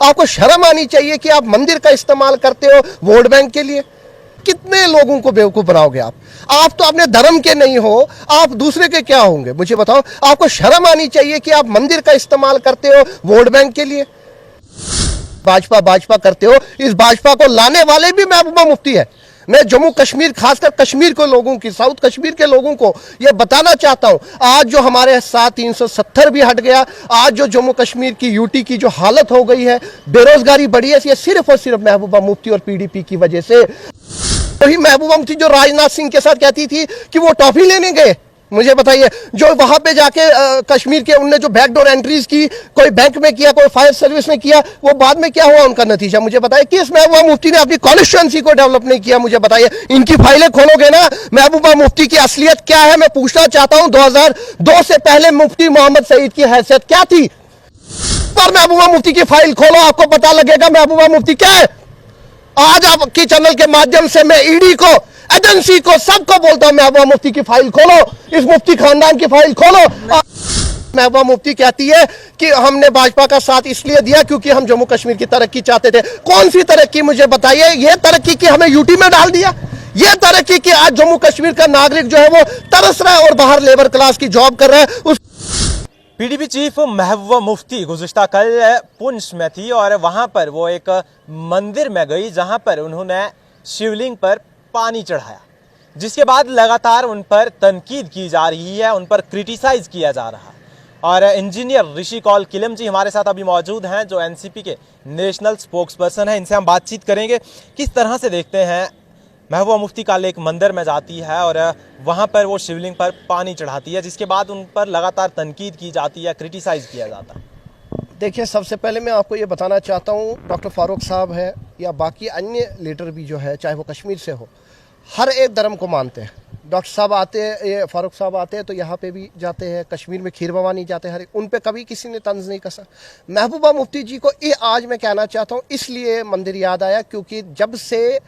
आपको शर्म आनी चाहिए कि आप मंदिर का इस्तेमाल करते हो वोट बैंक के लिए। कितने लोगों को बेवकूफ बनाओगे आप तो अपने धर्म के नहीं हो, आप दूसरे के क्या होंगे मुझे बताओ। आपको शर्म आनी चाहिए कि आप मंदिर का इस्तेमाल करते हो वोट बैंक के लिए। भाजपा करते हो, इस भाजपा को लाने वाले भी महबूबा मुफ्ती है। मैं जम्मू कश्मीर, खासकर कश्मीर के लोगों की, साउथ कश्मीर के लोगों को यह बताना चाहता हूं, आज जो हमारे साथ 370 भी हट गया, आज जो जम्मू कश्मीर की यूटी की जो हालत हो गई है, बेरोजगारी बढ़ी है, ये सिर्फ और सिर्फ महबूबा मुफ्ती और पीडीपी की वजह से। वही महबूबा मुफ्ती जो राजनाथ सिंह के साथ कहती थी कि वो टॉफी लेने गए, मुझे बताइए, जो वहां पे जाके कश्मीर के उनने जो बैकडोर एंट्रीज की, कोई बैंक में किया, कोई फायर सर्विस में किया, वो बाद में क्या हुआ उनका नतीजा मुझे बताइए। किस महबूबा मुफ्ती ने अपनी कॉन्स्टिट्यूएंसी को डेवलप नहीं किया मुझे बताइए। इनकी फाइलें खोलोगे ना, महबूबा मुफ्ती की असलियत क्या है मैं पूछना चाहता हूं। 2002 से पहले मुफ्ती मोहम्मद सईद की हैसियत क्या थी? पर महबूबा मुफ्ती की फाइल खोलो, आपको पता लगेगा महबूबा मुफ्ती क्या है। आज आपके चैनल के माध्यम से मैं ईडी को, एजेंसी को, सबको बोलता हूं महबूबा मुफ्ती की फाइल खोलो, इस मुफ्ती खानदान की फाइल खोलो। महबूबा मुफ्ती कहती है कि हमने भाजपा का साथ इसलिए दिया क्योंकि हम जम्मू कश्मीर की तरक्की चाहते थे। कौन सी तरक्की मुझे बताइए। यह तरक्की की हमें यूटी में डाल दिया, यह तरक्की की आज जम्मू कश्मीर का नागरिक जो है वो तरस रहा है और बाहर लेबर क्लास की जॉब कर रहा है। पीडीपी चीफ महबूबा मुफ्ती गुज़िश्ता कल पुंछ में थी और वहां पर वो एक मंदिर में गई जहां पर उन्होंने शिवलिंग पर पानी चढ़ाया, जिसके बाद लगातार उन पर तनकीद की जा रही है, उन पर क्रिटिसाइज किया जा रहा है। और इंजीनियर ऋषि कौल किलम जी हमारे साथ अभी मौजूद हैं, जो एनसीपी के नेशनल स्पोक्स पर्सन हैं। इनसे हम बातचीत करेंगे किस तरह से देखते हैं महबूबा मुफ्ती कल एक मंदिर में जाती है और वहाँ पर वो शिवलिंग पर पानी चढ़ाती है, जिसके बाद उन पर लगातार तनकीद की जाती है, क्रिटिसाइज किया जाता है। देखिए, सबसे पहले मैं आपको ये बताना चाहता हूँ, डॉक्टर फारूक साहब है या बाकी अन्य लीडर भी जो है, चाहे वो कश्मीर से हो, हर एक धर्म को मानते हैं। डॉक्टर साहब आते हैं, ये फारूक साहब आते हैं तो यहाँ पे भी जाते हैं, कश्मीर में खीर भवानी जाते हैं, हर एक, उन पे कभी किसी ने तंज नहीं कसा। महबूबा मुफ्ती जी को ये आज मैं कहना चाहता हूँ, इसलिए मंदिर याद आया क्योंकि जब से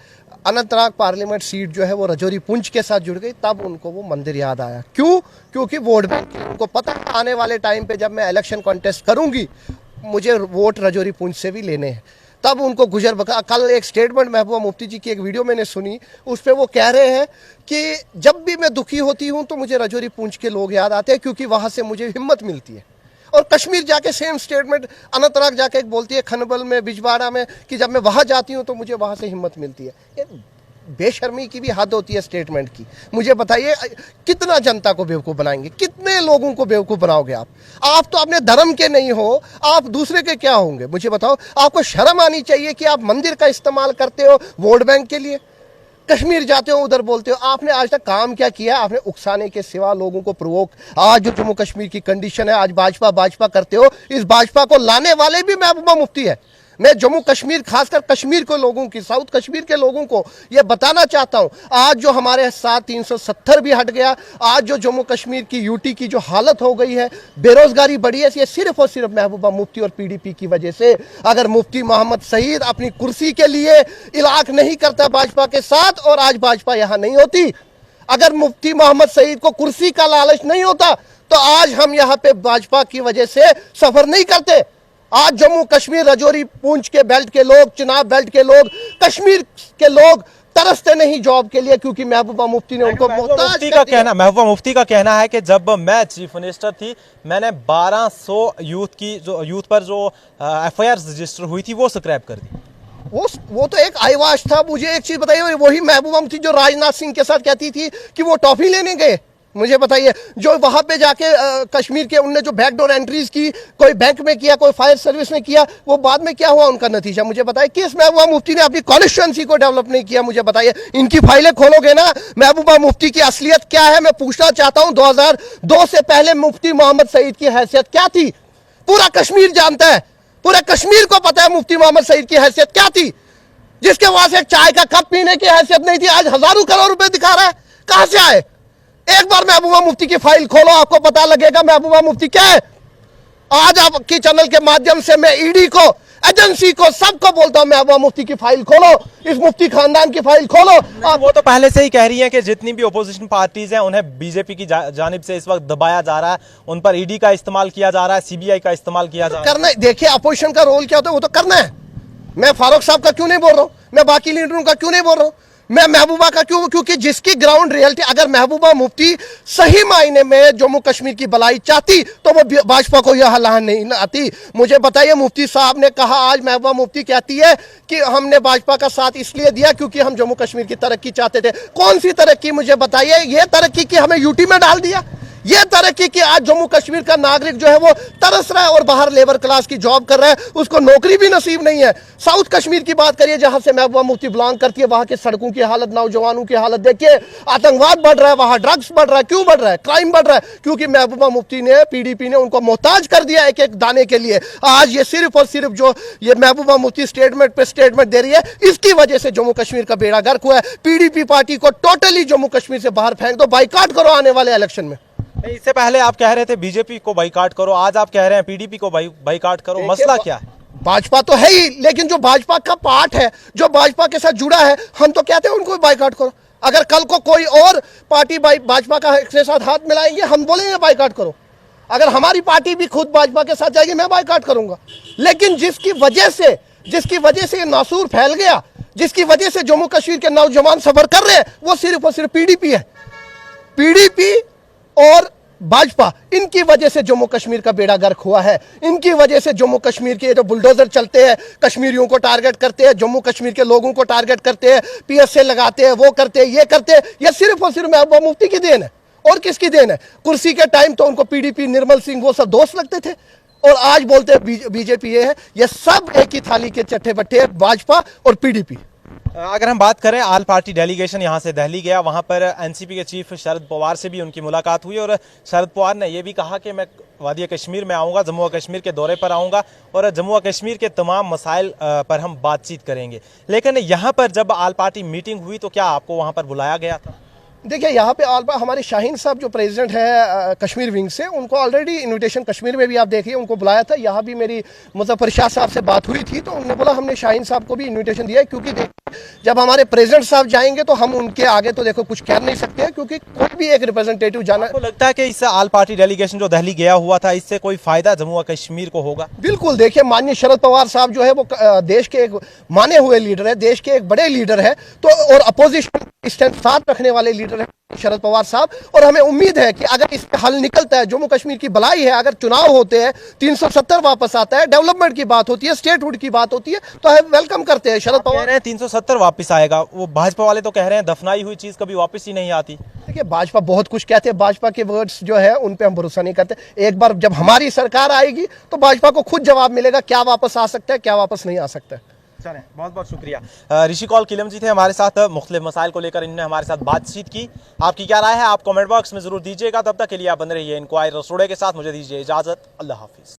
अनंतनाग पार्लियामेंट सीट जो है वो रजौरी पुंछ के साथ जुड़ गई, तब उनको वो मंदिर याद आया। क्यों? क्योंकि वोट बैंक, उनको पता आने वाले टाइम पे जब मैं इलेक्शन कॉन्टेस्ट करूंगी मुझे वोट रजौरी पुंछ से भी लेने हैं। तब उनको गुजर बका। कल एक स्टेटमेंट महबूबा मुफ्ती जी की एक वीडियो मैंने सुनी, उस पर वो कह रहे हैं कि जब भी मैं दुखी होती हूँ तो मुझे रजौरी पुंछ के लोग याद आते हैं क्योंकि वहाँ से मुझे हिम्मत मिलती है। और कश्मीर जाके सेम स्टेटमेंट अनंतनाग जाके एक बोलती है, खनबल में, बिजवाड़ा में, कि जब मैं वहाँ जाती हूँ तो मुझे वहाँ से हिम्मत मिलती है। बेशर्मी की भी हद होती है स्टेटमेंट की। मुझे बताइए कितना जनता को बेवकूफ़ बनाएंगे, कितने लोगों को बेवकूफ़ बनाओगे आप तो अपने धर्म के नहीं हो, आप दूसरे के क्या होंगे मुझे बताओ। आपको शर्म आनी चाहिए कि आप मंदिर का इस्तेमाल करते हो वोट बैंक के लिए। कश्मीर जाते हो उधर बोलते हो। आपने आज तक काम क्या किया? आपने उकसाने के सिवा लोगों को प्रोवोक। आज जो जम्मू कश्मीर की कंडीशन है, आज भाजपा करते हो, इस भाजपा को लाने वाले भी महबूबा मुफ्ती है। मैं जम्मू कश्मीर, खासकर कश्मीर के लोगों की, साउथ कश्मीर के लोगों को यह बताना चाहता हूं, आज जो हमारे साथ 370 भी हट गया, आज जो जम्मू कश्मीर की यूटी की जो हालत हो गई है, बेरोजगारी बढ़ी है, ये सिर्फ और सिर्फ महबूबा मुफ्ती और पीडीपी की वजह से। अगर मुफ्ती मोहम्मद सईद अपनी कुर्सी के लिए इलाक नहीं करता भाजपा के साथ और आज भाजपा यहां नहीं होती, अगर मुफ्ती मोहम्मद सईद को कुर्सी का लालच नहीं होता तो आज हम यहाँ पे भाजपा की वजह से सफर नहीं करते। आज जम्मू कश्मीर, रजौरी पुंछ के बेल्ट के लोग, चिनाब बेल्ट के लोग, कश्मीर के लोग तरसते नहीं जॉब के लिए क्योंकि महबूबा मुफ्ती ने उनको महबूबा मुफ्ती का कहना है कि जब मैं चीफ मिनिस्टर थी मैंने 1200 यूथ पर जो एफआईआर रजिस्टर हुई थी वो स्क्रैप कर दी। वो तो एक आईवाश था। मुझे एक चीज बताइए, वही महबूबा मुफ्ती जो राजनाथ सिंह के साथ कहती थी कि वो टॉफी लेने गए, मुझे बताइए, जो वहां पे जाके कश्मीर के उनने जो बैकडोर एंट्रीज की, कोई बैंक में किया, कोई फायर सर्विस में किया, वो बाद में क्या हुआ उनका नतीजा मुझे बताइए। किस महबूबा मुफ्ती ने अपनी कॉन्स्टिट्यूएंसी को डेवलप नहीं किया मुझे बताइए। इनकी फाइलें खोलोगे ना, महबूबा मुफ्ती की असलियत क्या है मैं पूछना चाहता हूं। 2002 से पहले मुफ्ती मोहम्मद सईद की हैसियत क्या थी? पूरा कश्मीर जानता है, पूरे कश्मीर को पता है मुफ्ती मोहम्मद सईद की हैसियत क्या थी। जिसके वहां से चाय का कप पीने की हैसियत नहीं थी, आज हजारों करोड़ रुपए दिखा रहा है। कहां से आए? एक बार महबूबा मुफ्ती की फाइल खोलो, आपको पता लगेगा महबूबा मुफ्ती क्या है। आज आपके चैनल के माध्यम से मैं ईडी को, एजेंसी को, सबको बोलता हूं महबूबा मुफ्ती की फाइल खोलो, इस मुफ्ती खानदान की फाइल खोलो। वो तो पहले से ही कह रही हैं कि जितनी भी ओपोजिशन पार्टीज हैं उन्हें बीजेपी की जानिब से इस वक्त दबाया जा रहा है, उन पर ईडी का इस्तेमाल किया जा रहा है, सीबीआई का इस्तेमाल किया जा रहा है। करना है, देखिए अपोजिशन का रोल क्या होता है, वो तो करना है। मैं फारूक साहब का क्यों नहीं बोल रहा हूं, मैं बाकी लीडरों का क्यों नहीं बोल रहा हूं, मैं महबूबा का क्यों, क्योंकि जिसकी ग्राउंड रियलिटी, अगर महबूबा मुफ्ती सही मायने में जम्मू कश्मीर की भलाई चाहती तो वो भाजपा को यह हालात नहीं आती। मुझे बताइए, मुफ्ती साहब ने कहा, आज महबूबा मुफ्ती कहती है कि हमने भाजपा का साथ इसलिए दिया क्योंकि हम जम्मू कश्मीर की तरक्की चाहते थे। कौन सी तरक्की, मुझे बताइए। ये तरक्की की हमें यूटी में डाल दिया, ये तरक्की की आज जम्मू कश्मीर का नागरिक जो है वो तरस रहा है और बाहर लेबर क्लास की जॉब कर रहा है, उसको नौकरी भी नसीब नहीं है। साउथ कश्मीर की बात करिए, जहां से महबूबा मुफ्ती बिलोंग करती है, वहां के सड़कों की हालत, नौजवानों की हालत देखिए। आतंकवाद बढ़ रहा है, वहां ड्रग्स बढ़ रहा है। क्यों बढ़ रहा है? क्राइम बढ़ रहा है क्योंकि महबूबा मुफ्ती ने, पीडीपी ने उनको मोहताज कर दिया एक एक दाने के लिए। आज ये सिर्फ और सिर्फ जो ये महबूबा मुफ्ती स्टेटमेंट पे स्टेटमेंट दे रही है, इसकी वजह से जम्मू कश्मीर का बेड़ा गर्क हुआ है। पीडीपी पार्टी को टोटली जम्मू कश्मीर से बाहर फेंक दो, बाइकाट करो आने वाले इलेक्शन में। इससे पहले आप कह रहे थे बीजेपी को बाइकाट करो, आज आप कह रहे हैं पीडीपी को बाइकाट करो, मसला क्या है? भाजपा तो है ही, लेकिन जो भाजपा का पार्ट है, जो भाजपा के साथ जुड़ा है, हम तो कहते हैं उनको बाइकाट करो। अगर कल को कोई और पार्टी भाजपा के साथ हाथ मिलाएंगे, हम बोलेंगे बाइकाट करो। अगर हमारी पार्टी भी खुद भाजपा के साथ जाएगी, मैं बाइकाट करूंगा। लेकिन जिसकी वजह से ये नासूर फैल गया, जिसकी वजह से जम्मू कश्मीर के नौजवान सफर कर रहे हैं, वो सिर्फ और सिर्फ पीडीपी है। पीडीपी और भाजपा, इनकी वजह से जम्मू कश्मीर का बेड़ा गर्क हुआ है। इनकी वजह से जम्मू कश्मीर के जो बुलडोजर चलते हैं, कश्मीरियों को टारगेट करते हैं, जम्मू कश्मीर के लोगों को टारगेट करते हैं, पीएसए लगाते हैं, वो करते हैं, ये करते हैं। ये सिर्फ और सिर्फ महबूबा मुफ्ती की देन है। और किसकी देन है? कुर्सी के टाइम तो उनको पीडीपी, निर्मल सिंह, वो सब दोस्त लगते थे, और आज बोलते हैं बीजेपी ये है। ये सब एक ही थाली के चट्टे बट्टे हैं, भाजपा और पीडीपी। अगर हम बात करें, आल पार्टी डेलीगेशन यहाँ से दिल्ली गया, वहाँ पर एनसीपी के चीफ शरद पवार से भी उनकी मुलाकात हुई और शरद पवार ने यह भी कहा कि मैं वादी कश्मीर में आऊँगा, जम्मू कश्मीर के दौरे पर आऊँगा और जम्मू कश्मीर के तमाम मसाइल पर हम बातचीत करेंगे। लेकिन यहाँ पर जब आल पार्टी मीटिंग हुई तो क्या आपको वहाँ पर बुलाया गया था? देखिए, यहाँ पे हमारे शाहीन साहब जो प्रेसिडेंट है कश्मीर विंग से, उनको ऑलरेडी इनविटेशन, कश्मीर में भी आप देखिए उनको बुलाया था। यहाँ भी मेरी मुजफ्फर शाह साहब से बात हुई थी, तो उन्होंने बोला हमने शाहीन साहब को भी इनविटेशन दिया है, क्योंकि जब हमारे प्रेसिडेंट साहब जाएंगे तो हम उनके आगे तो देखो कुछ कह नहीं सकते हैं, क्योंकि कोई भी एक रिप्रेजेंटेटिव जाना। आपको लगता है कि इससे आल पार्टी डेलीगेशन जो दिल्ली गया हुआ था, इससे कोई फायदा जम्मू कश्मीर को होगा? बिल्कुल। देखिए, माननीय शरद पवार साहब जो है वो देश के एक माने हुए लीडर है, देश के एक बड़े लीडर है, तो और अपोजिशन स्टैंड साथ रखने वाले लीडर है शरद पवार साहब। और हमें उम्मीद है कि अगर इसका हल निकलता है, जम्मू कश्मीर की भलाई है, अगर चुनाव होते हैं, 370 वापस आता है, डेवलपमेंट की बात होती है, स्टेटहुड की बात होती है, तो हम वेलकम करते हैं। शरद पवार कह रहे हैं 370 वापस आएगा, वो भाजपा वाले तो कह रहे हैं दफनाई हुई चीज कभी वापस ही नहीं आती। देखिए, भाजपा बहुत कुछ कहते हैं, भाजपा के वर्ड्स जो है उन पे हम भरोसा नहीं करते। एक बार जब हमारी सरकार आएगी तो भाजपा को खुद जवाब मिलेगा, क्या वापस आ सकता है, क्या वापस नहीं आ सकता है। चलें, बहुत बहुत शुक्रिया। ऋषि कौल किलम जी थे हमारे साथ, मुख्तलिफ मसाइल को लेकर इन्होंने हमारे साथ बातचीत की। आपकी क्या राय है आप कमेंट बॉक्स में जरूर दीजिएगा। तब तक के लिए आप बने रहिए इंक्वायरर रसोड़े के साथ। मुझे दीजिए इजाजत, अल्लाह हाफिज।